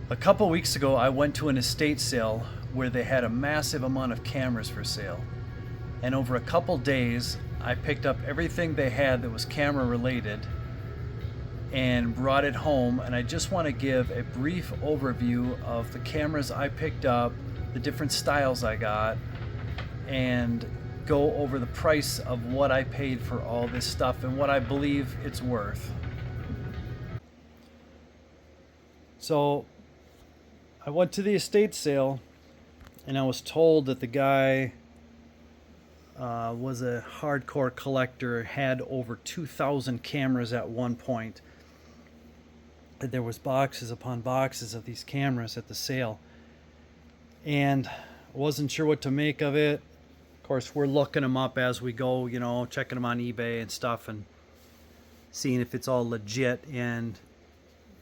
A couple weeks ago, I went to an estate sale where they had a massive amount of cameras for sale. And over a couple days, I picked up everything they had that was camera related and brought it home. And I just want to give a brief overview of the cameras I picked up, the different styles I got, and go over the price of what I paid for all this stuff and what I believe it's worth. So I went to the estate sale and I was told that the guy was a hardcore collector, had over 2,000 cameras at one point. There was boxes upon boxes of these cameras at the sale, and I wasn't sure what to make of it. Of course, we're looking them up as we go, you know, checking them on eBay and stuff and seeing if it's all legit. And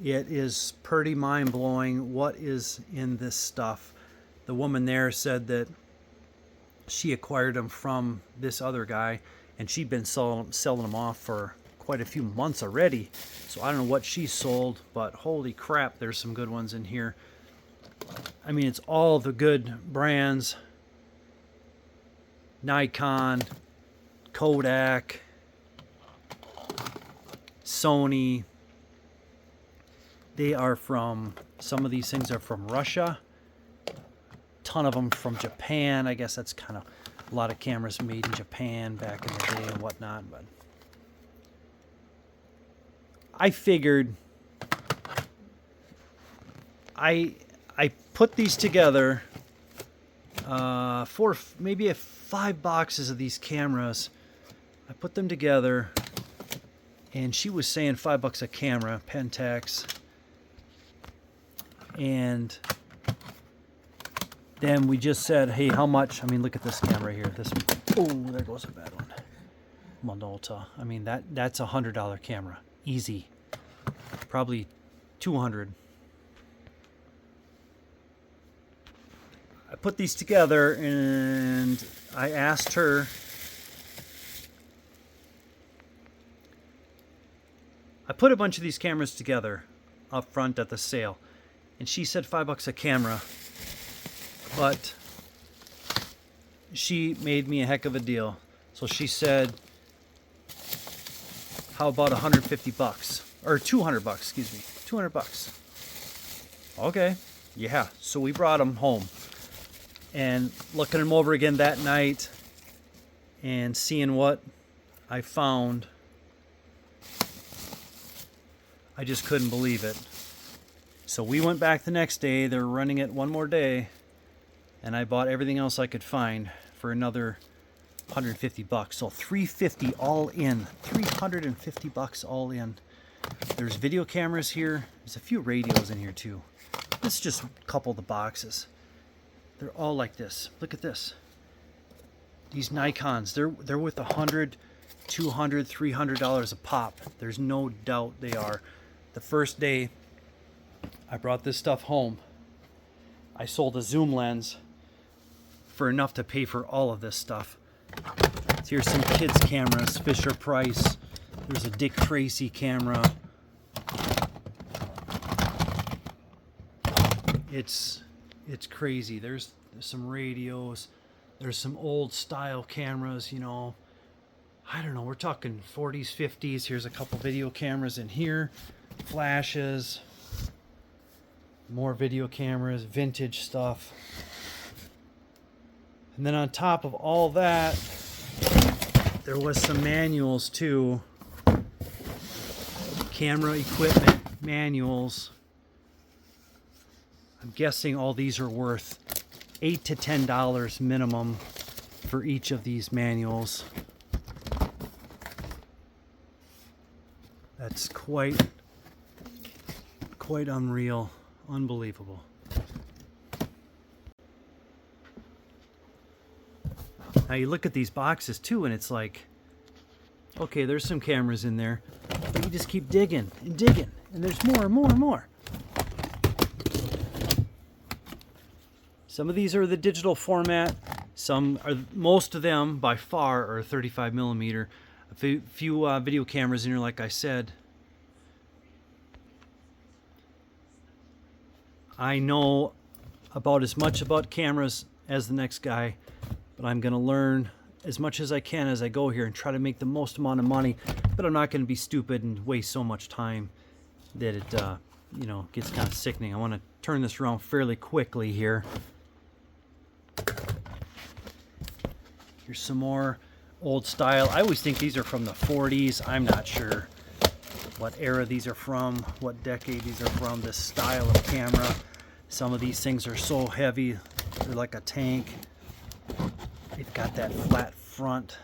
it is pretty mind-blowing what is in this stuff. The woman there said that she acquired them from this other guy, and she'd been selling them off for quite a few months already. So I don't know what she sold, but holy crap, there's some good ones in here. I mean, it's all the good brands. Nikon, Kodak, Sony. They are from, some of these things are from Russia. Ton of them from Japan. I guess that's kind of a lot of cameras made in Japan back in the day and whatnot. But I figured I put these together for maybe 5 boxes of these cameras. I put them together, and she was saying $5 a camera, Pentax. And then we just said, hey, how much? I mean, look at this camera here. This, oh, there goes a bad one. Minolta. I mean, that's a $100 camera. Easy. Probably 200. I put these together and I asked her, I put a bunch of these cameras together up front at the sale, and she said $5 a camera, but she made me a heck of a deal. So she said, how about $150 or $200, excuse me, $200. Okay, yeah. So we brought them home, and looking them over again that night and seeing what I found, I just couldn't believe it. So we went back the next day. They're running it one more day, and I bought everything else I could find for another $150. So $350 all in. $350 all in. There's video cameras here. There's a few radios in here too. This is just a couple of the boxes. They're all like this. Look at this. These Nikons, they're worth $100, $200, $300 a pop. There's no doubt they are. The first day I brought this stuff home, I sold a zoom lens for enough to pay for all of this stuff. So here's some kids' cameras, Fisher Price. There's a Dick Tracy camera. It's crazy. There's some radios. There's some old style cameras, you know. I don't know, we're talking 40s, 50s. Here's a couple video cameras in here. Flashes. More video cameras, vintage stuff. And then on top of all that, there was some manuals too. Camera equipment manuals. I'm guessing all these are worth $8 to $10 minimum for each of these manuals. That's quite unreal, unbelievable. Now you look at these boxes too, and it's like, okay, there's some cameras in there, but you just keep digging and digging, and there's more and more and more. Some of these are the digital format. Some are, most of them by far are 35 millimeter. A few video cameras in here, like I said. I know about as much about cameras as the next guy, but I'm going to learn as much as I can as I go here and try to make the most amount of money. But I'm not going to be stupid and waste so much time that it, you know, gets kind of sickening. I want to turn this around fairly quickly here. Here's some more old style. I always think these are from the 40s. I'm not sure what era these are from, what decade these are from, this style of camera. Some of these things are so heavy, they're like a tank. They've got that flat front,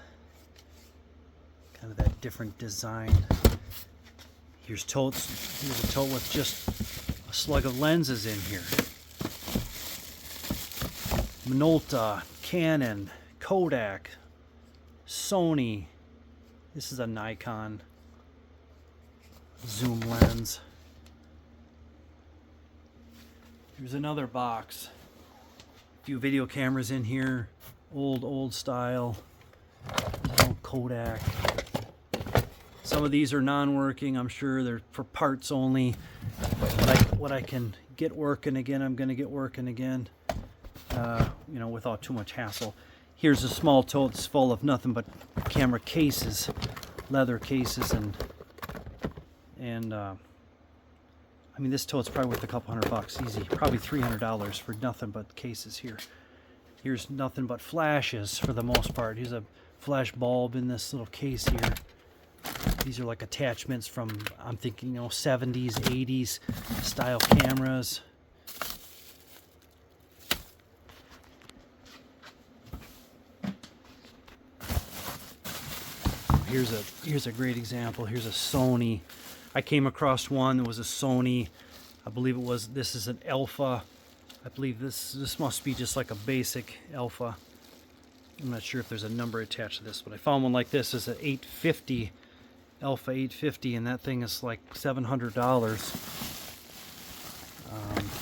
kind of that different design. Here's totes. Here's a tote with just a slug of lenses in here. Minolta, Canon, Kodak, Sony. This is a Nikon zoom lens. Here's another box. A few video cameras in here. Old style. Old Kodak. Some of these are non-working. I'm sure they're for parts only. What I can get working again, I'm going to get working again. You know, without too much hassle. Here's a small tote that's full of nothing but camera cases, leather cases, and I mean, this tote's probably worth a couple $100 easy. Probably $300 for nothing but cases here. Here's nothing but flashes for the most part. Here's a flash bulb in this little case here. These are like attachments from, I'm thinking, you know, 70s, 80s style cameras. Here's a great example. Here's a Sony. I came across one that was a Sony. I believe it was, this is an Alpha. I believe this must be just like a basic Alpha. I'm not sure if there's a number attached to this, but I found one like this. It's an 850, Alpha 850, and that thing is like $700.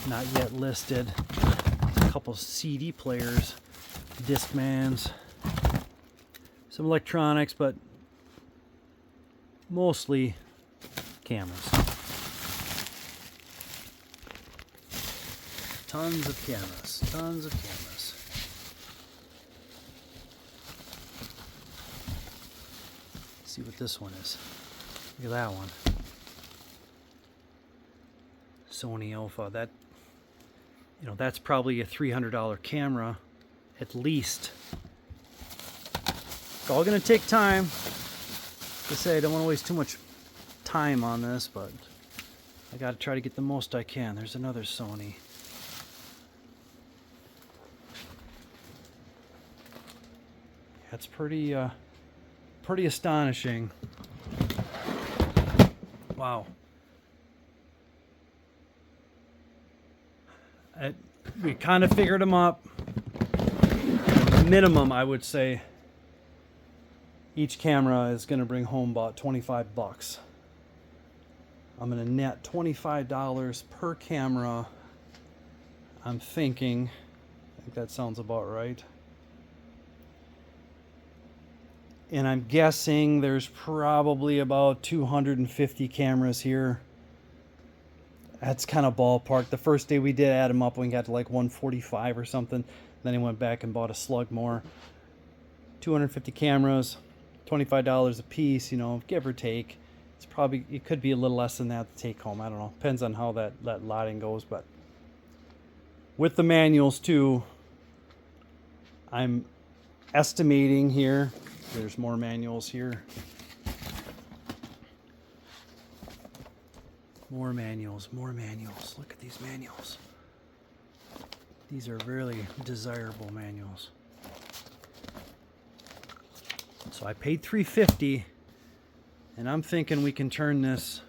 Not yet listed. A couple CD players, Discmans, some electronics, but mostly cameras. Tons of cameras. Tons of cameras. Let's see what this one is. Look at that one. Sony Alpha. That, you know, that's probably a $300 camera, at least. It's all going to take time. Like I say, I don't want to waste too much time on this, but I got to try to get the most I can. There's another Sony. That's pretty astonishing. Wow. We kind of figured them up. Minimum, I would say, each camera is going to bring home about 25 bucks. I'm going to net $25 per camera. I'm thinking, I think that sounds about right. And I'm guessing there's probably about 250 cameras here. That's kind of ballpark. The first day we did add them up, we got to like 145 or something. Then I went back and bought a slug more. 250 cameras, $25 a piece, you know, give or take. It's probably, it could be a little less than that to take home. I don't know. Depends on how that lotting goes. But with the manuals too, I'm estimating here. There's more manuals here. More manuals, more manuals. Look at these manuals. These are really desirable manuals. So I paid $350, and I'm thinking we can turn this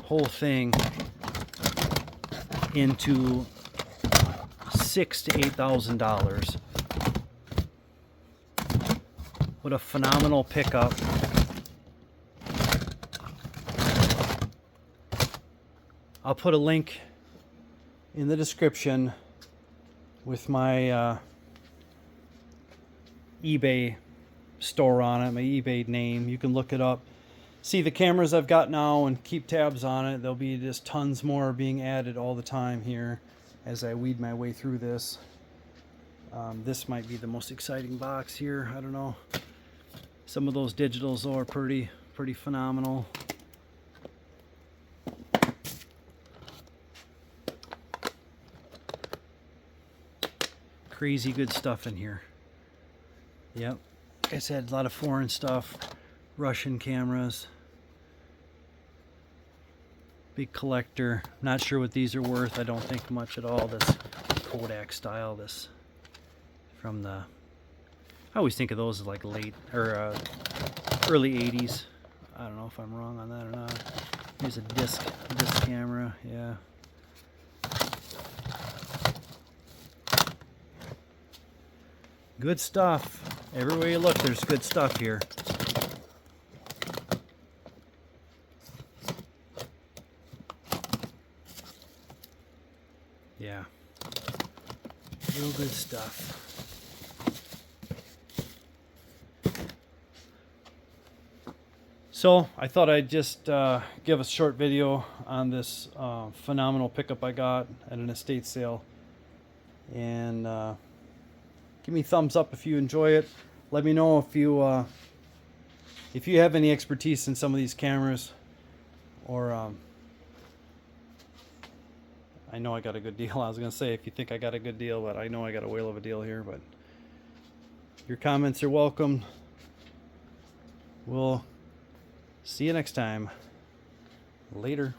whole thing into $6,000 to $8,000. What a phenomenal pickup. I'll put a link in the description with my eBay store on it, my eBay name. You can look it up, see the cameras I've got now and keep tabs on it. There'll be just tons more being added all the time here as I weed my way through this. This might be the most exciting box here. I don't know. Some of those digitals though are pretty phenomenal. Crazy good stuff in here. Yep. Like I said, a lot of foreign stuff. Russian cameras. Big collector. Not sure what these are worth. I don't think much at all. This Kodak style. This from the... I always think of those as like late or early 80s. I don't know if I'm wrong on that or not. Here's a disc camera. Yeah. Good stuff. Everywhere you look, there's good stuff here. Yeah. Real good stuff. So I thought I'd just give a short video on this phenomenal pickup I got at an estate sale. And give me a thumbs up if you enjoy it. Let me know if you have any expertise in some of these cameras, or I know I got a good deal. I was gonna say if you think I got a good deal, but I know I got a whale of a deal here. But your comments are welcome. We'll see you next time. Later.